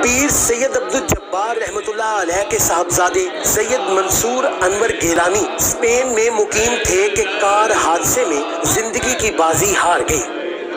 پیر سید عبدالجبار رحمۃ اللہ علیہ کے صاحبزادے سید منصور انور گیلانی اسپین میں مقیم تھے کہ کار حادثے میں زندگی کی بازی ہار گئی۔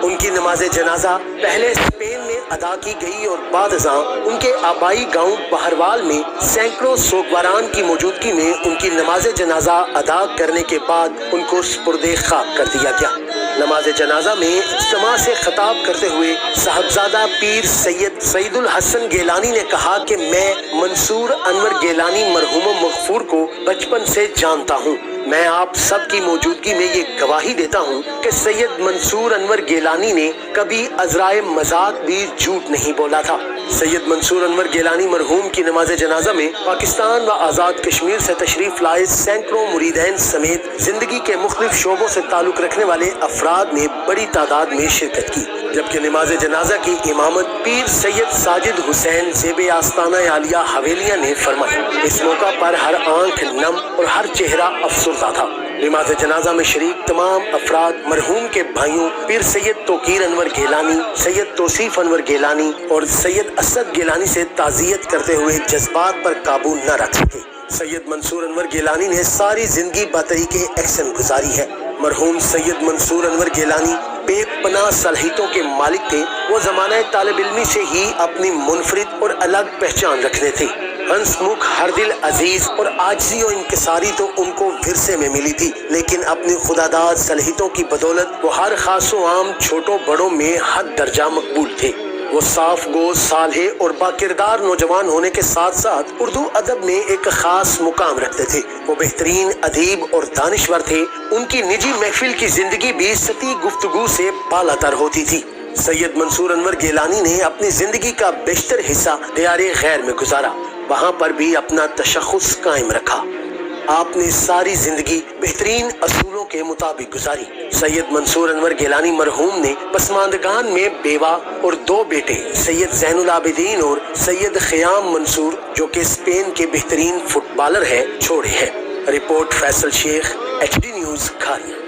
ان کی نماز جنازہ پہلے اسپین میں ادا کی گئی اور بعد ازاں ان کے آبائی گاؤں بہروال میں سینکڑوں سوگواران کی موجودگی میں ان کی نماز جنازہ ادا کرنے کے بعد ان کو سپرد خاک کر دیا گیا۔ نماز جنازہ میں اجتماع سے خطاب کرتے ہوئے صاحبزادہ پیر سید سعید الحسن گیلانی نے کہا کہ میں منصور انور گیلانی مرحوم مغفور کو بچپن سے جانتا ہوں۔ میں آپ سب کی موجودگی میں یہ گواہی دیتا ہوں کہ سید منصور انور گیلانی نے کبھی عذرائے مذاق بھی جھوٹ نہیں بولا تھا۔ سید منصور انور گیلانی مرحوم کی نماز جنازہ میں پاکستان و آزاد کشمیر سے تشریف لائے سینکڑوں مریدین سمیت زندگی کے مختلف شعبوں سے تعلق رکھنے والے افراد نے بڑی تعداد میں شرکت کی، جبکہ نماز جنازہ کی امامت پیر سید ساجد حسین زیب آستانہ عالیہ حویلیہ نے فرمائی۔ اس موقع پر ہر آنکھ نم اور ہر چہرہ افسردہ تھا۔ نماز جنازہ میں شریک تمام افراد مرحوم کے بھائیوں پیر سید توقیر انور گیلانی، سید توصیف انور گیلانی اور سید اسد گیلانی سے تعزیت کرتے ہوئے جذبات پر قابو نہ رکھ سکے۔ سید منصور انور گیلانی نے ساری زندگی بطریق ایکشن گزاری ہے۔ مرحوم سید منصور انور گیلانی بے پناہ صلاحیتوں کے مالک تھے۔ وہ زمانہ طالب علمی سے ہی اپنی منفرد اور الگ پہچان رکھتے تھے۔ ہنس مکھ، ہر دل عزیز اور عاجزی و انکساری تو ان کو ورثے میں ملی تھی، لیکن اپنی خداداد صلاحیتوں کی بدولت وہ ہر خاص و عام چھوٹوں بڑوں میں حد درجہ مقبول تھے۔ وہ صاف گو، صالح اور باکردار نوجوان ہونے کے ساتھ ساتھ اردو ادب میں ایک خاص مقام رکھتے تھے۔ وہ بہترین ادیب اور دانشور تھے۔ ان کی نجی محفل کی زندگی بھی سطحی گفتگو سے بالا تر ہوتی تھی۔ سید منصور انور گیلانی نے اپنی زندگی کا بیشتر حصہ دیار غیر میں گزارا، وہاں پر بھی اپنا تشخص قائم رکھا۔ آپ نے ساری زندگی بہترین اصولوں کے مطابق گزاری۔ سید منصور انور گیلانی مرحوم نے پسماندگان میں بیوہ اور 2 بیٹے سید زین العابدین اور سید خیام منصور، جو کہ اسپین کے بہترین فٹ بالر ہیں، چھوڑے ہیں۔ رپورٹ فیصل شیخ، HD نیوز کھاریا۔